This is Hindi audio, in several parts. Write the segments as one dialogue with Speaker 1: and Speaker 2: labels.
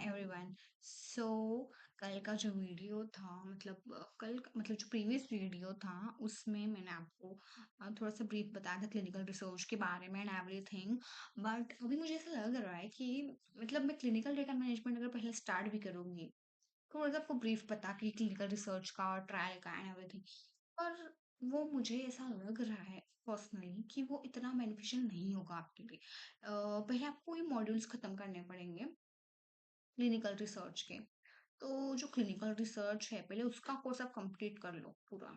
Speaker 1: एवरीवन। सो कल का जो वीडियो था मतलब जो प्रीवियस वीडियो था उसमें मैंने आपको थोड़ा सा ब्रीफ बताया था क्लिनिकल रिसर्च के बारे में एंड एवरीथिंग। बट अभी मुझे ऐसा लग रहा है कि मतलब मैं क्लिनिकल डेटा मैनेजमेंट अगर पहले स्टार्ट भी करूंगी थोड़ा सा आपको ब्रीफ बता के क्लिनिकल रिसर्च का और ट्रायल का एंड एवरीथिंग, पर वो मुझे ऐसा लग रहा है पर्सनली कि वो इतना बेनिफिशियल नहीं होगा आपके लिए। पहले आपको ये मॉड्यूल्स खत्म करने पड़ेंगे क्लिनिकल रिसर्च के। तो जो क्लिनिकल रिसर्च है पहले उसका कोर्स आप कंप्लीट कर लो पूरा,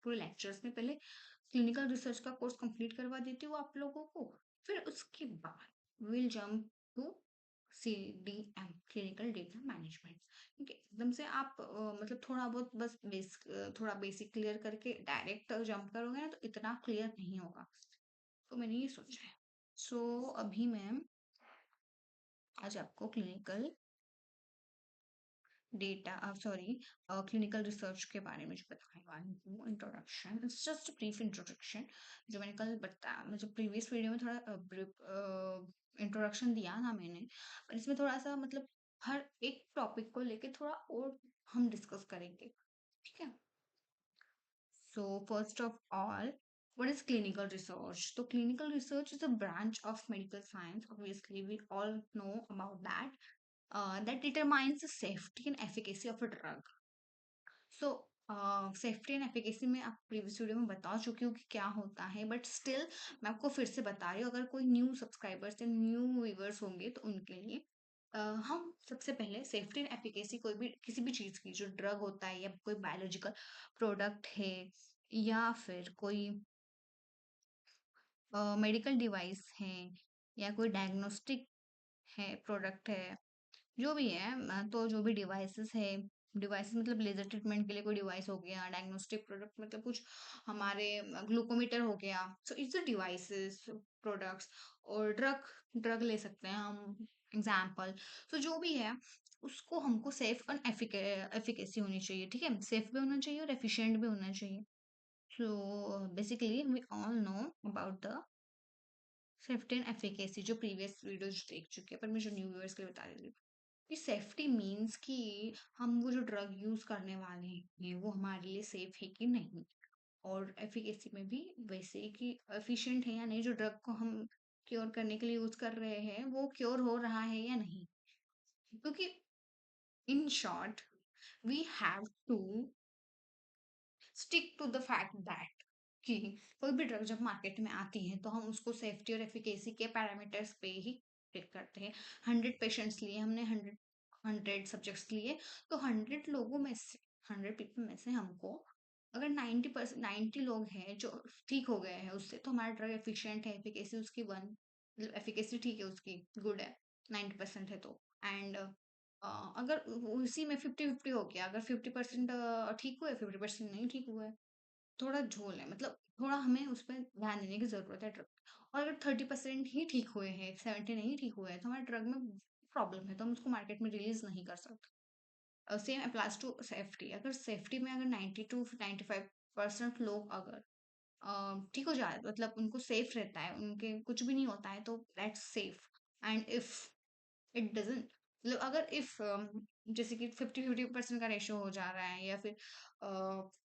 Speaker 1: पूरे लेक्चर्स में पहले क्लिनिकल रिसर्च का कोर्स कंप्लीट करवा देती हूँ आप लोगों को। फिर उसके बाद will jump to CDM clinical data management. ठीक है, एकदम से आप मतलब थोड़ा बहुत बस थोड़ा बेसिक क्लियर करके डायरेक्ट जंप करोगे ना तो इतना क्लियर नहीं होगा। तो मैंने ये सोचा है। सो अभी मैं आज आपको clinical data sorry clinical research के बारे में जो बताने वाली हूँ, introduction, it's just brief introduction. जो मैंने कल बताया मतलब प्रीवियस वीडियो में थोड़ा ब्रीफ इंट्रोडक्शन दिया था मैंने, पर इसमें थोड़ा सा मतलब हर एक टॉपिक को लेके थोड़ा और हम डिस्कस करेंगे। ठीक है। So first of all, what is clinical research? So clinical research is a branch of medical science. Obviously we all know about that, that determines the safety and efficacy of a drug. So safety and efficacy में आप प्रीवियस वीडियो में बता चुकी हूँ कि क्या होता है, बट स्टिल मैं आपको फिर से बता रही हूँ अगर कोई न्यू सब्सक्राइबर्स या न्यू व्यूअर्स होंगे तो उनके लिए। हम सबसे पहले सेफ्टी एंड एफिकेसी कोई भी किसी भी चीज़ की, जो ड्रग होता है या कोई बायोलॉजिकल प्रोडक्ट है या फिर कोई मेडिकल डिवाइस है या कोई डायग्नोस्टिक है प्रोडक्ट है, जो भी है, तो जो भी डिवाइसेस है, डिवाइसेस मतलब लेजर ट्रीटमेंट के लिए कोई डिवाइस हो गया, डायग्नोस्टिक प्रोडक्ट मतलब कुछ हमारे ग्लूकोमीटर हो गया, सो इट्स डिवाइसेस प्रोडक्ट्स। और ड्रग ड्रग ले सकते हैं हम एग्जाम्पल। सो जो भी है उसको हमको सेफ और एफिकेसी होनी चाहिए। ठीक है, सेफ भी होना चाहिए और एफिशिएंट भी होना चाहिए। So basically we all know about the safety and efficacy, जो प्रीवियस वीडियोज देख चुके हैं, पर मैं जो न्यू व्यूअर्स के लिए बता देती हूँ कि सेफ्टी मीन्स कि हम वो जो ड्रग यूज करने वाले हैं वो हमारे लिए सेफ है कि नहीं, और एफिकेसी में भी वैसे ही कि एफिशिएंट है या नहीं, जो ड्रग को हम क्योर करने के लिए यूज कर रहे हैं वो क्योर हो रहा है या नहीं। क्योंकि in short we have to stick to the fact that कि कोई भी ड्रग जब मार्केट में आती है तो हम उसको सेफ्टी और एफिकेसी के पैरामीटर्स पे ही चेक करते हैं। 100 पेशेंट्स लिए हमने, 100 सब्जेक्ट्स लिए, तो 100 लोगों में से, 100 पीपल में से हमको अगर 90% 90 लोग हैं जो ठीक हो गए हैं उससे, तो हमारा ड्रग एफिशिएंट है, एफिकेसी उसकी वन मतलब एफिकेसी ठीक है उसकी, गुड है, 90% है तो। एंड अगर उसी में 50-50 हो गया, अगर 50% ठीक हुए, 50% नहीं ठीक हुआ है, थोड़ा झोल है, मतलब थोड़ा हमें उस पर ध्यान देने की जरूरत है ड्रग। और अगर 30% ही ठीक हुए हैं, 70 नहीं ठीक हुए हैं, तो हमारे ड्रग में प्रॉब्लम है, तो हम उसको मार्केट में रिलीज नहीं कर सकते। Same applies to safety. अगर सेफ्टी में अगर 90 to 95% लोग अगर ठीक हो जाए, मतलब उनको सेफ रहता है, उनके कुछ भी नहीं होता है, तो that's safe. And if it doesn't, मतलब अगर इफ जैसे कि 50-50% का रेशियो हो जा रहा है या फिर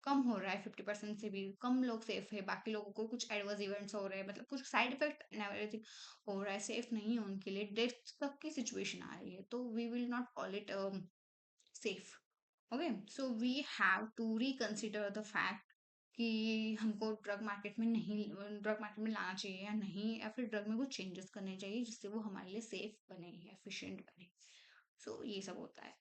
Speaker 1: कम हो रहा है, 50% से भी कम लोग सेफ है, बाकी लोगों को कुछ एडवर्स इवेंट्स हो रहे हैं, मतलब कुछ साइड इफेक्ट एंड एवरीथिंग हो रहा है, सेफ नहीं है उनके लिए, डेथ तक की सिचुएशन आ रही है, तो we will not call it safe. Okay, so we have to reconsider the fact कि हमको ड्रग मार्केट में लाना चाहिए या नहीं, या फिर ड्रग में कुछ चेंजेस करने चाहिए जिससे वो हमारे लिए सेफ बने, एफिशिएंट बने। सो ये सब होता है।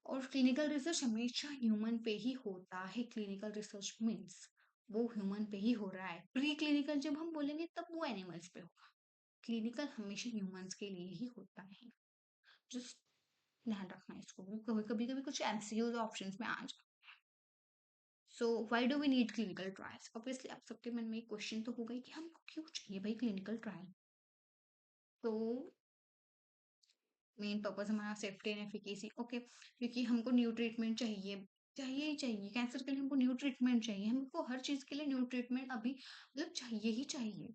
Speaker 1: और क्लिनिकल रिसर्च हमेशा ह्यूमन पे ही होता है। क्लिनिकल रिसर्च मीन्स वो ह्यूमन पे ही हो रहा है। प्री क्लिनिकल जब हम बोलेंगे तब वो एनिमल्स पे होगा, क्लिनिकल हमेशा ह्यूमंस के लिए ही होता है। जस्ट ध्यान रखना है इसको, कभी कभी कभी कुछ एमसीक्यूज ऑप्शंस में आ जाए। So why do we need clinical trials? Obviously आप सबके मन में एक क्वेश्चन तो होगा ही कि हमको क्यों चाहिए भाई क्लिनिकल ट्रायल। तो मेन पर्पस हमारा सेफ्टी एंड एफिकेसी, ओके, क्योंकि हमको न्यू ट्रीटमेंट चाहिए, चाहिए ही चाहिए। कैंसर के लिए हमको न्यू ट्रीटमेंट चाहिए, हमको हर चीज के लिए न्यू ट्रीटमेंट अभी मतलब चाहिए ही चाहिए।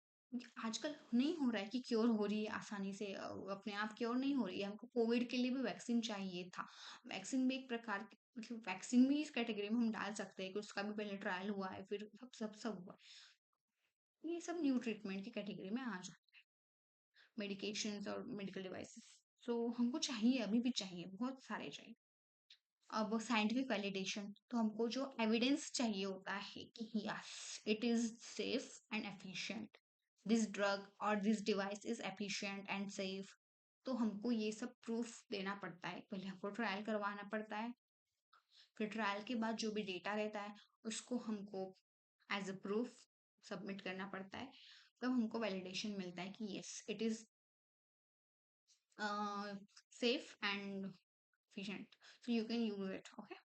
Speaker 1: आजकल नहीं हो रहा है कि क्योर हो रही है आसानी से, अपने आप क्योर नहीं हो रही है। हमको कोविड के लिए भी वैक्सीन चाहिए था। वैक्सीन भी एक प्रकार की, मतलब वैक्सीन भी इस कैटेगरी में हम डाल सकते हैं कि उसका भी पहले ट्रायल हुआ है, फिर सब हुआ है। ये सब न्यू ट्रीटमेंट की कैटेगरी में आ जाए, मेडिकेशंस और मेडिकल डिवाइसेस। सो हमको चाहिए, अभी भी चाहिए, बहुत सारे चाहिए। अब साइंटिफिक वैलिडेशन, तो हमको जो एविडेंस चाहिए होता है कि yes it is safe and efficient, this drug और this device is efficient and safe. तो हमको ये सब प्रूफ देना पड़ता है, पहले हमको ट्रायल करवाना पड़ता है, फिर ट्रायल के बाद जो भी डेटा रहता है उसको हमको एज अ प्रूफ सबमिट करना पड़ता है। तब हमको वैलिडेशन मिलता है कि yes it is safe and efficient, so you can use it. Okay.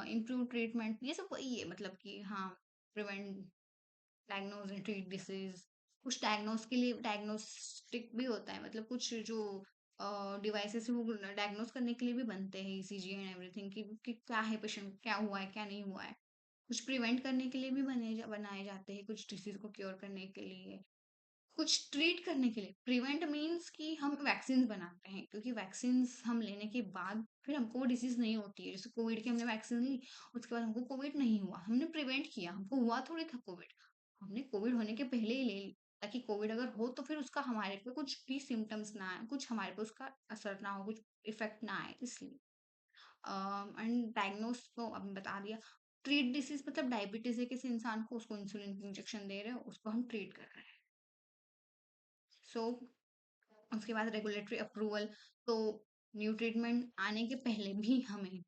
Speaker 1: Improve treatment, ये सब वही है, मतलब कि हाँ, prevent, diagnose and treat disease. कुछ डायग्नोस के लिए डायग्नोस्टिक भी होता है, मतलब कुछ जो डिवाइसेस वो डायग्नोस करने के लिए भी बनते हैं, ईसीजी एंड एवरीथिंग, कि क्या है पेशेंट, क्या हुआ है क्या नहीं हुआ है। कुछ प्रिवेंट करने के लिए भी बनाए जाते हैं, कुछ डिसीज को क्योर करने के लिए, कुछ ट्रीट करने के लिए। प्रिवेंट मीन्स कि हम वैक्सीन बनाते हैं, क्योंकि वैक्सीन हम लेने के बाद फिर हमको वो डिसीज नहीं होती है। जैसे कोविड की हमने वैक्सीन ली, उसके बाद हमको कोविड नहीं हुआ, हमने प्रिवेंट किया, हमको हुआ थोड़ी था कोविड, हमने कोविड होने के पहले ही ले ली, ताकि कोविड अगर हो तो फिर उसका हमारे पे कुछ भी सिम्टम्स ना आए, कुछ हमारे पे उसका असर ना हो, कुछ इफेक्ट ना आए, इसलिए। एंड डायग्नोस तो अभी बता दिया। ट्रीट डिसीज मतलब डायबिटीज है किसी इंसान को, उसको इंसुलिन इंजेक्शन दे रहे हो, उसको हम ट्रीट कर रहे हैं। सो उसके बाद रेगुलेटरी अप्रूवल, तो न्यू ट्रीटमेंट आने के पहले भी हमें,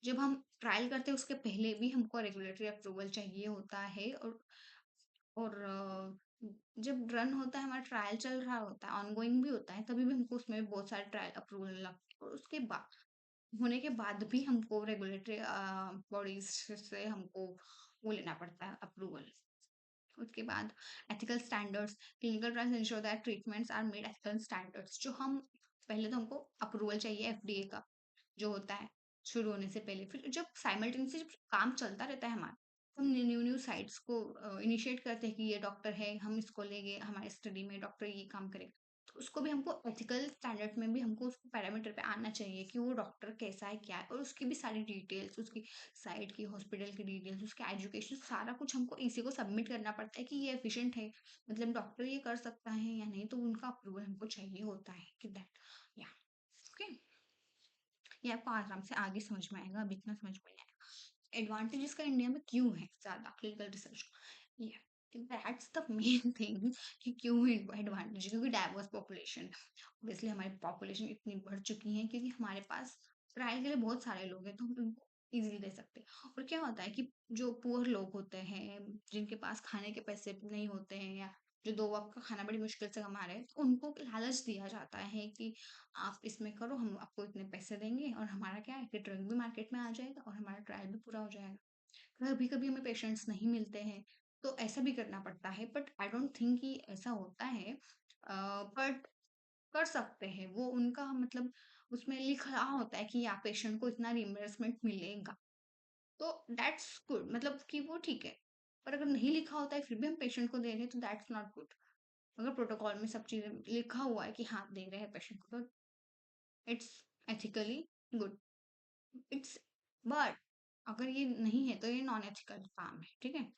Speaker 1: जब हम ट्रायल करते हैं उसके पहले भी हमको रेगुलेटरी अप्रूवल चाहिए होता है। और जब रन होता है, हमारा ट्रायल चल रहा होता है, ऑनगोइंग भी होता है, तभी भी हमको उसमें बहुत सारे ट्रायल अप्रूवल लगते हैं। और उसके बाद होने के बाद भी हमको रेगुलेटरी बॉडीज से हमको वो लेना पड़ता है अप्रूवल। उसके बाद ethical standards, clinical trials ensure that treatments are made ethical standards, जो हम पहले तो हमको अप्रूवल चाहिए एफडीए का, जो होता है शुरू होने से पहले। फिर जब साइमल्टेनियसली जब काम चलता रहता है हमारा, हम न्यू न्यू साइट्स को इनिशिएट करते हैं कि ये डॉक्टर है, हम इसको लेंगे हमारे स्टडी में, डॉक्टर ये काम करेगा। तो उसको भी हमको एथिकल स्टैंडर्ड में भी हमको उसको पैरामीटर पे आना चाहिए कि वो डॉक्टर कैसा है क्या है, और उसकी भी सारी डिटेल्स, उसकी साइट की, हॉस्पिटल की डिटेल्स, उसका एजुकेशन, सारा कुछ हमको इसी को सबमिट करना पड़ता है कि ये एफिशिएंट है, मतलब डॉक्टर ये कर सकता है या नहीं, तो उनका अप्रूवल हमको चाहिए होता है कि दैट, या ओके। ये आपको आराम से आगे समझ में आएगा, अब इतना समझ में नहीं आएगा। एडवांटेजेस का इंडिया में क्यों है ज्यादा क्लिनिकल रिसर्च, ये दैट्स द मेन थिंग कि क्यों है एडवांटेज, क्योंकि डाइवर्स पॉपुलेशन है। ऑब्वियसली हमारी पॉपुलेशन इतनी बढ़ चुकी है क्योंकि हमारे पास ट्रायल के लिए बहुत सारे लोग हैं, तो हम उनको इजीली दे सकते हैं। और क्या होता है कि जो पुअर लोग होते हैं, जिनके पास खाने के पैसे नहीं होते हैं, या जो 2 वक्त का खाना बड़ी मुश्किल से कमा रहे हैं, तो उनको लालच दिया जाता है कि आप इसमें करो, हम आपको इतने पैसे देंगे, और हमारा क्या है कि ड्रग भी मार्केट में आ जाएगा और हमारा ट्रायल भी पूरा हो जाएगा। कभी कभी हमें पेशेंट्स नहीं मिलते हैं, तो ऐसा भी करना पड़ता है, बट आई डोंट थिंक कि ऐसा होता है। बट कर सकते हैं वो, उनका मतलब उसमें लिखा होता है कि या पेशेंट को इतना रिइंबर्समेंट मिलेगा, तो दैट्स गुड, मतलब कि वो ठीक है। पर अगर नहीं लिखा होता है फिर भी हम पेशेंट को दे रहे हैं, तो दैट्स नॉट गुड। अगर प्रोटोकॉल में सब चीजें लिखा हुआ है कि हाँ दे रहे हैं पेशेंट को, तो it's ethically good, it's, but अगर ये नहीं है तो ये नॉन एथिकल काम है, ठीक है।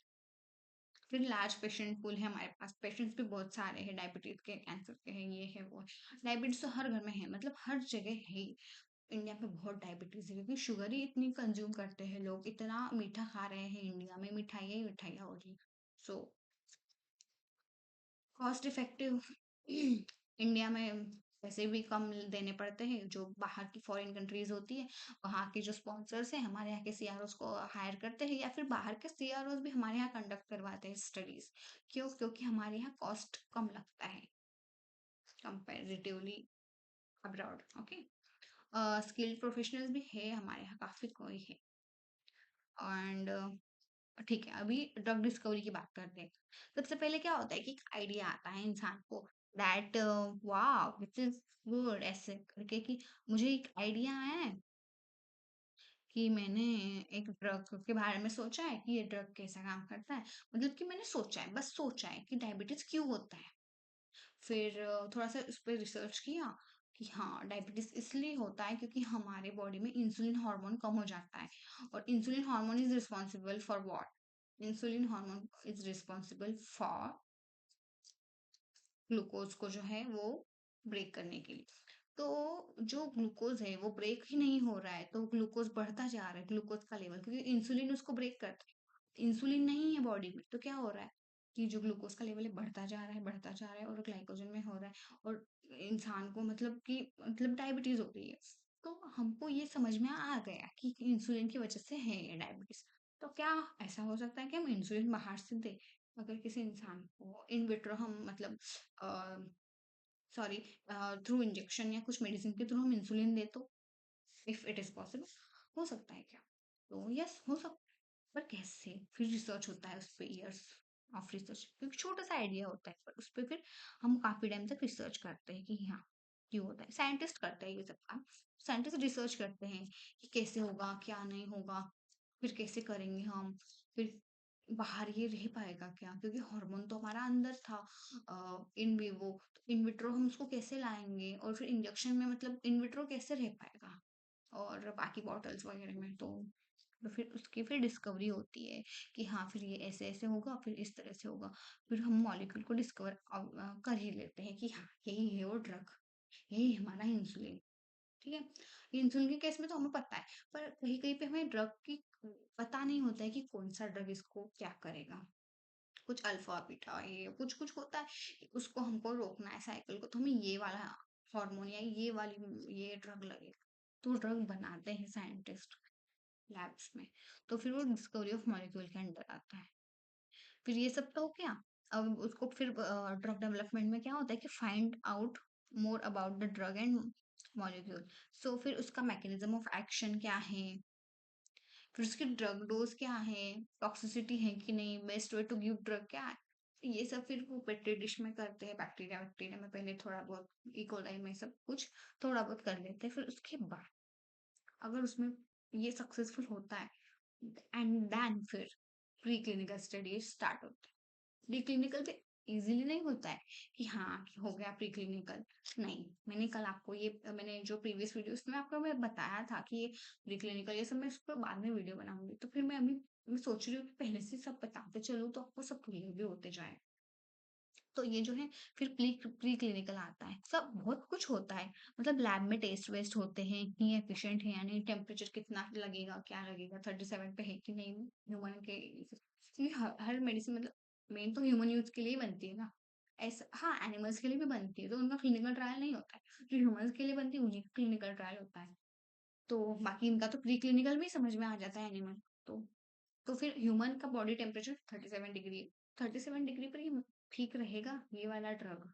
Speaker 1: फिर लार्ज पेशेंट पूल है, हमारे पास पेशेंट्स भी बहुत सारे हैं, डायबिटीज के, कैंसर के हैं, ये है वो है। डायबिटीज तो हर घर में है, मतलब हर जगह है। इंडिया में बहुत डायबिटीज है क्योंकि शुगर ही इतनी कंज्यूम करते हैं लोग, इतना मीठा खा रहे हैं, इंडिया में मिठाइयाँ ही मिठाइयाँ हो रही। सो कॉस्ट इफेक्टिव, इंडिया में पैसे भी कम देने पड़ते हैं। जो बाहर की फॉरेन कंट्रीज होती है, वहाँ के जो स्पॉन्सर्स हैं हमारे यहाँ के सीआरओज को हायर करते हैं, या फिर बाहर के सीआरओज भी हमारे यहाँ कंडक्ट करवाते हैं स्टडीज। क्यों? क्योंकि हमारे यहाँ कॉस्ट कम लगता है comparatively abroad. Okay. Skilled professionals भी है हमारे यहाँ, काफी कोई है। एंड ठीक है, अभी ड्रग डिस्कवरी की बात करते हैं। सबसे पहले क्या होता है कि एक आइडिया आता है इंसान को, दैट वाह दिस इज गुड, ऐसे करके कि मुझे एक आइडिया है कि मैंने एक ड्रग के बारे में सोचा है कि ये ड्रग कैसा काम करता है। मतलब कि मैंने सोचा है, बस सोचा है कि डायबिटीज क्यों होता है। फिर थोड़ा सा उस पर रिसर्च किया कि हाँ, डायबिटीज इसलिए होता है क्योंकि हमारे बॉडी में इंसुलिन हार्मोन कम हो जाता है। और insulin hormone is responsible for what? Insulin hormone is responsible for glucose को जो है वो ब्रेक करने के लिए। तो जो ग्लूकोज है वो ब्रेक ही नहीं हो रहा है, तो ग्लूकोज बढ़ता जा रहा है, ग्लूकोज का लेवल, क्योंकि इंसुलिन उसको ब्रेक करता है। इंसुलिन नहीं है बॉडी में, तो क्या हो रहा है कि जो ग्लूकोज का लेवल है बढ़ता जा रहा है, बढ़ता जा रहा है, और ग्लाइकोजन में हो रहा है, और इंसान को मतलब कि मतलब डायबिटीज हो रही है। तो हमको ये समझ में आ गया कि इंसुलिन की वजह से है ये डायबिटीज। तो क्या ऐसा हो सकता है कि हम इंसुलिन बाहर से दें? अगर किसी इंसान को इन विट्रो हम मतलब सॉरी थ्रू इंजेक्शन या कुछ मेडिसिन के थ्रू हम इंसुलिन दे, तो इफ इट इज पॉसिबल, हो सकता है क्या? तो यस, हो सकता है। पर कैसे? फिर रिसर्च होता है उस पे, ईयर्स ऑफ रिसर्च, क्योंकि छोटा सा आइडिया होता है, पर उस पे फिर हम काफी टाइम तक रिसर्च करते हैं कि हाँ क्यों होता है। साइंटिस्ट करते हैं ये सब काम। साइंटिस्ट रिसर्च करते हैं कि कैसे होगा, क्या नहीं होगा, फिर कैसे करेंगे हम, फिर बाहर ये रह पाएगा क्या, क्योंकि हार्मोन तो हमारा अंदर था इन विवो। तो इन विट्रो हम उसको कैसे लाएंगे, और फिर इंजेक्शन में मतलब इन विट्रो कैसे रह पाएगा, और बाकी बॉटल्स वगैरह में। तो फिर उसकी फिर डिस्कवरी होती है कि हाँ फिर ये ऐसे ऐसे होगा, फिर इस तरह से होगा। फिर हम मॉलिक्यूल को डिस्कवर कर ही लेते हैं कि हाँ यही है वो ड्रग, यही हमारा इंसुलिन। ठीक है, इंसुलिन के केस में तो हमें पता है, पर कहीं कहीं पे हमें ड्रग की पता नहीं होता है कि कौन सा ड्रग इसको क्या करेगा। कुछ अल्फा बीटा ये कुछ कुछ होता है कि उसको हमको रोकना है साइकिल को, तो हमें ये वाला हार्मोन या ये वाली ये ड्रग लगेगा। तो ड्रग बनाते हैं साइंटिस्ट लैब्स में। तो फिर वो डिस्कवरी ऑफ मॉलिक्यूल के अंडर आता है। फिर ये सब तो हो गया। अब उसको फिर ड्रग डेवलपमेंट में क्या होता है कि find out more about the drug and molecule. So फिर उसका मैकेनिज्म ऑफ एक्शन क्या है, फिर उसकी ड्रग डोज क्या है, टॉक्सिसिटी है कि नहीं, best way to give drug क्या है। ये सब फिर वो पेट्री डिश में करते हैं, बैक्टीरिया बैक्टीरिया में पहले थोड़ा बहुत, इकोलाई में सब कुछ थोड़ा बहुत कर लेते हैं। फिर उसके बाद अगर उसमें ये सक्सेसफुल होता है, एंड देन फिर प्री क्लिनिकल स्टडीज स्टार्ट होते हैं। प्री क्लिनिकल पे इजीली नहीं होता है कि हाँ हो गया प्री क्लिनिकल। नहीं, मैंने कल आपको ये मैंने जो प्रीवियस वीडियोस में आपको मैं बताया था कि ये प्री क्लिनिकल ये सब मैं इस पर बाद में वीडियो बनाऊंगी। तो फिर मैं सोच रही हूँ कि पहले से सब बताते चलूँ तो आपको सब क्लियर भी होते जाए। तो ये जो है फिर प्री क्लिनिकल आता है, सब बहुत कुछ होता है। मतलब लैब में टेस्ट वेस्ट होते हैं कि एफिशिएंट है या नहीं, टेम्परेचर कितना लगेगा, क्या लगेगा, 37 पे है कि नहीं ह्यूमन के। क्योंकि हर मेडिसिन मतलब मेन तो ह्यूमन यूज के लिए ही बनती है ना। ऐसा हाँ, एनिमल्स के लिए भी बनती है, तो उनका क्लिनिकल ट्रायल नहीं होता है। जो ह्यूमंस के लिए बनती है उन्हीं का क्लिनिकल ट्रायल होता है। तो बाकी इनका तो प्री क्लिनिकल भी समझ में आ जाता है एनिमल। तो तो फिर ह्यूमन का बॉडी टेम्परेचर 37 डिग्री, 37 डिग्री पर ये ठीक रहेगा ये वाला ड्रग,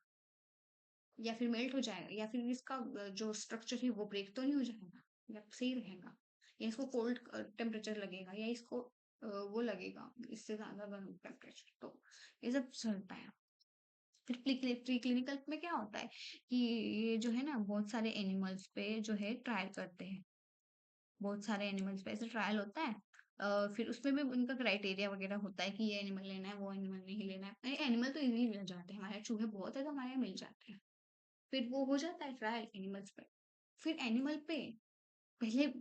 Speaker 1: या फिर मेल्ट हो जाएगा, या फिर इसका जो स्ट्रक्चर है वो ब्रेक तो नहीं हो जाएगा, या सही रहेगा, या इसको कोल्ड टेम्परेचर लगेगा, या इसको वो लगेगा इससे ज्यादा गर्म टेम्परेचर। तो ये सब चलता है। फिर प्री क्लिनिकल में क्या होता है कि ये जो है ना बहुत सारे एनिमल्स पे जो है ट्रायल करते हैं। बहुत सारे एनिमल्स पे ऐसे ट्रायल होता है। फिर उसमें भी उनका क्राइटेरिया वगैरह होता है कि ये एनिमल लेना है, वो एनिमल नहीं लेना है। एनिमल तो इजीली मिल जाते हैं, हमारे चूहे बहुत है तो हमारे यहाँ मिल जाते हैं। फिर वो हो जाता है ट्रायल एनिमल्स पे। फिर एनिमल पे पहले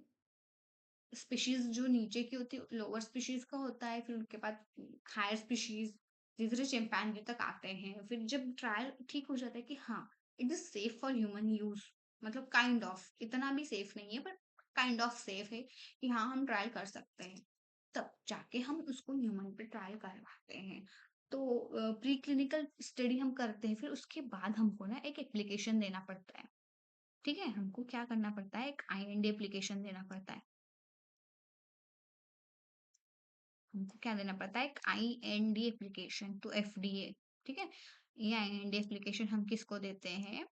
Speaker 1: स्पीशीज जो नीचे की होती है लोअर स्पीशीज का होता है, फिर उनके बाद हायर स्पीशीज धीरे धीरे चिंपैंजी तक आते हैं। फिर जब ट्रायल ठीक हो जाता है कि हाँ it is safe for human use, मतलब काइंड ऑफ, इतना भी सेफ नहीं है पर काइंड ऑफ सेफ है कि हाँ हम ट्रायल कर सकते हैं, तब जाके हम उसको ह्यूमन पे ट्रायल करवाते हैं। तो प्री क्लिनिकल स्टडी हम करते हैं, फिर उसके बाद हमको ना एक एप्लीकेशन देना पड़ता है। ठीक है, हमको क्या करना पड़ता है, एक आईएनडी एप्लीकेशन देना पड़ता है। हमको क्या देना पड़ता है, एक आईएनडी एप्लीकेशन टू एफडीए। ठीक है, ये आईएनडी एप्लीकेशन हम किसको देते हैं,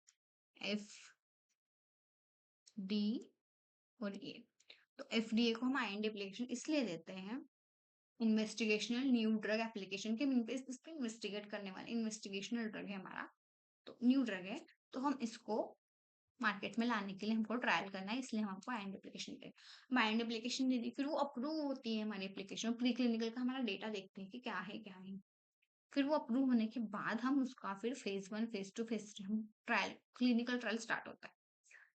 Speaker 1: एफडी और ए। तो एफडीए को हम आईएनडी एप्लीकेशन इसलिए देते हैं, इन्वेस्टिगेशनल न्यू ड्रग एप्लीकेशन के मीन पे इस पे इन्वेस्टिगेट करने वाले इन्वेस्टिगेशनल ड्रग है हमारा, तो न्यू ड्रग है, तो हम इसको मार्केट में लाने के लिए हमको ट्रायल करना है, इसलिए हम आपको आईएनडी एप्लीकेशन दे आईएनडी एप्लीकेशन दे दी, फिर वो अप्रूव होती है हमारी एप्लीकेशन, प्री क्लिनिकल का हमारा डेटा देखते हैं कि क्या है क्या नहीं। फिर वो अप्रूव होने के बाद हम उसका फिर फेज 1 फेज 2 फेज 3 हम ट्रायल क्लिनिकल ट्रायल स्टार्ट होता है।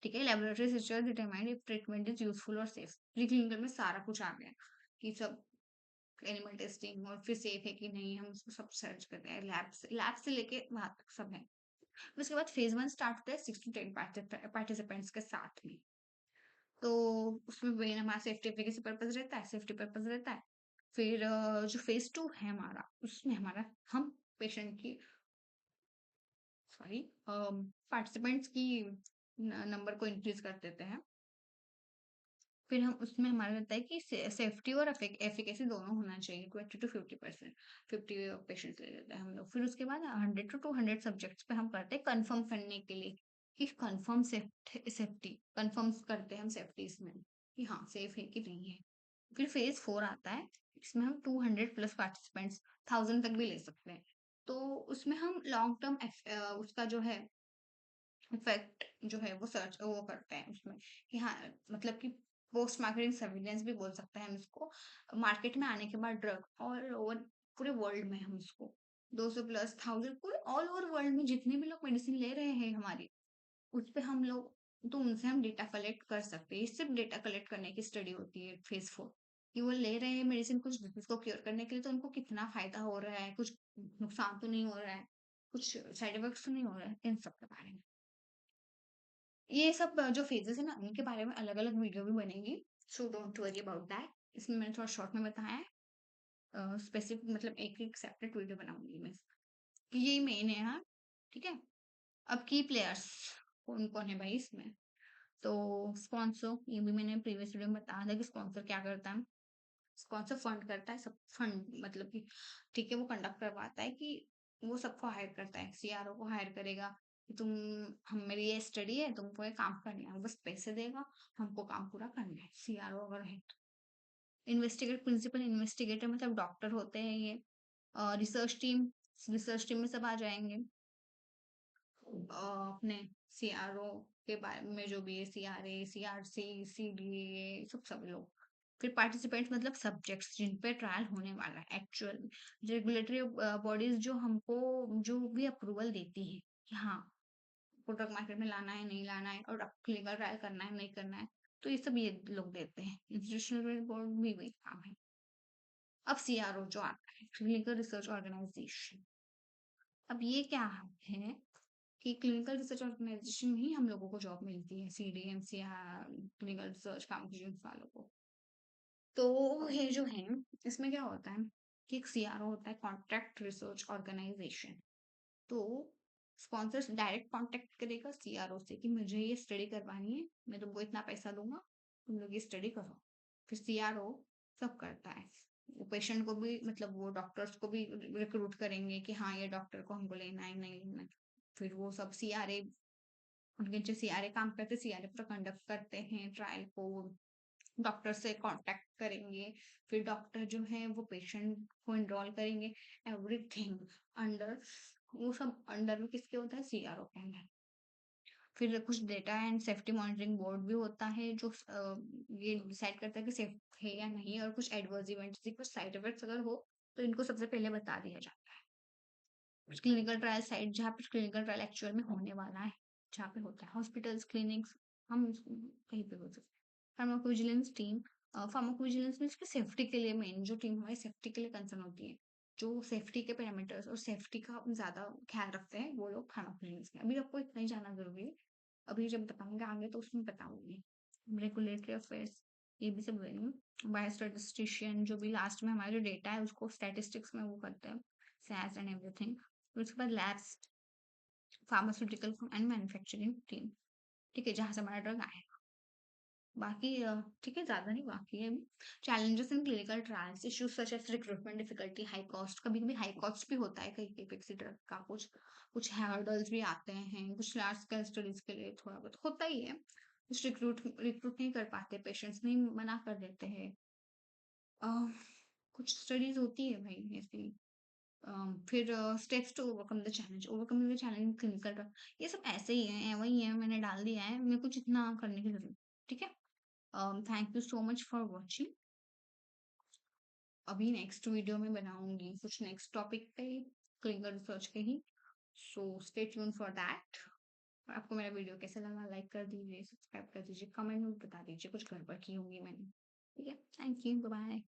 Speaker 1: ठीक है, laboratory research determine if treatment is useful और सेफ। प्री क्लिनिकल में सारा कुछ आ गया कि सब एनिमल टेस्टिंग और फिर सेफ है कि नहीं, हम उसको सब सर्च करते हैं, लैब से लेके वहां तक सब है। उसके बाद फेज 1 स्टार्ट होता है 6 to 10 पार्टिसिपेंट्स के साथ में। तो उसमें मेन हमारा सेफ्टी एफिकेसी पर्पज रहता है, सेफ्टी पर्पज रहता है। फिर जो फेज 2 है हमारा, उसमें हमारा हम पेशेंट की सॉरी पार्टिसिपेंट्स की नंबर को इंक्रीज कर देते हैं। फिर हम उसमें हमारा रहता है कि सेफ्टी और एफिकेसी दोनों होना चाहिए, 20 to 50%। 50 पेशेंट्स ले लेते हैं हम लोग। फिर उसके बाद 100 to 200 सब्जेक्ट्स पे हम करते हैं कंफर्म करने के लिए कि कंफर्म सेफ्टी कंफर्म करते हैं हम सेफ्टी इसमें कि हाँ सेफ है कि नहीं है। फिर फेज 4 आता है, इसमें हम 200+ पार्टिसिपेंट्स 1000 तक भी ले सकते हैं। तो उसमें हम लॉन्ग टर्म उसका जो है इफेक्ट जो है वो सर्च वो करते हैं उसमें कि हाँ मतलब कि पोस्ट मार्केटिंग सर्विलेंस भी बोल सकते हैं हम इसको। मार्केट में आने के बाद ड्रग ऑल ओवर पूरे वर्ल्ड में हम इसको 200+ 1000 पूरे ऑल ओवर वर्ल्ड में जितने भी लोग मेडिसिन ले रहे हैं हमारी, उस पे हम लोग तो उनसे हम डेटा कलेक्ट कर सकते हैं। ये सिर्फ डेटा कलेक्ट करने की स्टडी होती है फेज 4 कि वो ले रहे हैं मेडिसिन कुछ डिजीज को क्योर करने के लिए, तो उनको कितना फायदा हो रहा है, कुछ नुकसान तो नहीं हो रहा है, कुछ साइड इफेक्ट्स तो नहीं हो रहा है, इन सब के बारे में। ये सब जो फेजेस है ना, इनके बारे में अलग अलग वीडियो भी बनेगी, so don't worry about that. इसमें मैंने थोड़ा शॉर्ट में बताया है, स्पेसिफिक मतलब एक एक सेपरेट वीडियो बनाऊंगी मैं। यही मेन है हाँ, ठीक है। अब की प्लेयर्स कौन कौन है भाई इसमें, तो स्पॉन्सर, ये भी मैंने प्रीवियस वीडियो में बताया था कि स्पॉन्सर क्या करता है। स्पॉन्सर फंड करता है सब, फंड मतलब कि ठीक है वो कंडक्ट करवाता है कि वो सबको हायर करता है, सीआरओ को हायर करेगा कि तुम हम मेरी ये स्टडी है, तुमको ये काम करना है, वो बस पैसे देगा, हमको काम पूरा करना है। सीआरओ अगर है तो प्रिंसिपल इन्वेस्टिगेटर मतलब डॉक्टर होते हैं ये। रिसर्च टीम में सब आ जाएंगे। अपने सीआरओ के बारे में जो भी है, सीआरए सीआरसी सीडीए सब लोग। फिर पार्टिसिपेंट्स मतलब सब्जेक्ट्स जिन पे ट्रायल होने वाला है एक्चुअल। रेगुलेटरी बॉडीज जो हमको जो भी अप्रूवल देती है कि हाँ प्रोडक्ट मार्केट में लाना है नहीं लाना है और क्लिनिकल ट्रायल करना है नहीं करना है, तो ये सब ये लोग देते हैं। इंस्टीट्यूशनल बोर्ड भी वही काम है। अब सीआरओ जो आता है, क्लिनिकल रिसर्च ऑर्गेनाइजेशन। अब ये क्या है कि क्लिनिकल रिसर्च ऑर्गेनाइजेशन में ही हम लोगों को जॉब मिलती है, सीडीएमसी या क्लिनिकल रिसर्च फार्माकोजेंस वालों को। तो ये जो है इसमें क्या होता है कि एक सीआरओ होता है, कॉन्ट्रैक्ट रिसर्च ऑर्गेनाइजेशन। तो स्पॉन्सर डायरेक्ट कांटेक्ट करेगा सीआरओ से कि मुझे ये स्टडी करवानी है, मैं तुमको इतना पैसा दूंगा, तुम लोग ये स्टडी करो। फिर सीआरओ सब करता है, वो पेशेंट को भी मतलब वो डॉक्टर्स को भी रिक्रूट करेंगे कि हाँ ये डॉक्टर को हमको लेना है नहीं लेना है। फिर वो सब सीआरए, उनके जो सीआरए काम करते हैं सीआरए पर कंडक्ट करते हैं ट्रायल को, डॉक्टर से कांटेक्ट करेंगे। फिर डॉक्टर जो है वो पेशेंट को एनरोल करेंगे, एवरीथिंग अंडर, वो सब अंडर में किसके होता है, सीआरओ के अंडर। फिर कुछ data and safety monitoring board भी होता है जो ये डिसाइड करता है कि सेफ है या नहीं, और कुछ एडवर्स इवेंट्स कुछ साइड इफेक्ट्स अगर हो तो इनको सबसे पहले बता दिया जाता है। क्लिनिकल ट्रायल साइट जहाँ पे क्लिनिकल ट्रायल एक्चुअल में होने वाला है, जहाँ पे होता है हॉस्पिटल्स क्लिनिक्स, हम कहीं पे हो सकते हैं। फार्माकोविजिलेंस टीम, फार्माकोविजिलेंस में इसकी सेफ्टी के लिए मेन जो टीम हमारी सेफ्टी के लिए कंसर्न होती है, जो सेफ्टी के पैरामीटर्स और सेफ्टी का ज्यादा ख्याल रखते हैं वो लोग फार्माकोविजिलेंस के। अभी आपको इतना ही जाना जरूरी है, अभी जब बताऊंगा आगे तो उसमें बताऊंगी। रेगुलेटरी अफेयर्स ये भी सब बायोस्टैटिस्टिशियन जो भी लास्ट में हमारा जो डेटा है उसको स्टैटिस्टिक्स में वो करते हैं, सैस एंड एवरीथिंग। उसके बाद labs, pharmaceutical and manufacturing team, ठीक है, जहां से हमारा ड्रग आए। बाकी ठीक है, ज्यादा नहीं बाकी है। Challenges in clinical trials, issues such as recruitment difficulty, high cost, कभी कभी हाई कॉस्ट भी होता है कई कई किसी ड्रग का, कुछ कुछ हर्डल्स भी आते हैं, कुछ लार्ज स्केल स्टडीज के लिए थोड़ा बहुत होता ही है, कुछ रिक्रूट नहीं कर पाते, पेशेंट्स नहीं मना कर देते हैं। कुछ स्टडीज होती है भाई ऐसी, फिर steps to overcome the challenge clinical trial, ये सब ऐसे ही है, वही है, मैंने डाल दिया है, मेरे को जितना करने की जरूरत, ठीक है। Thank you so much for watching. अभी नेक्स्ट वीडियो में बनाऊंगी कुछ नेक्स्ट टॉपिक पे, क्लिनिकल रिसर्च के ही। So stay tune for that. आपको मेरा वीडियो कैसा लगा, लाइक कर दीजिए, सब्सक्राइब कर दीजिए, कमेंट में बता दीजिए कुछ गड़बड़ की होंगी मैंने, ठीक है। Thank you, bye bye.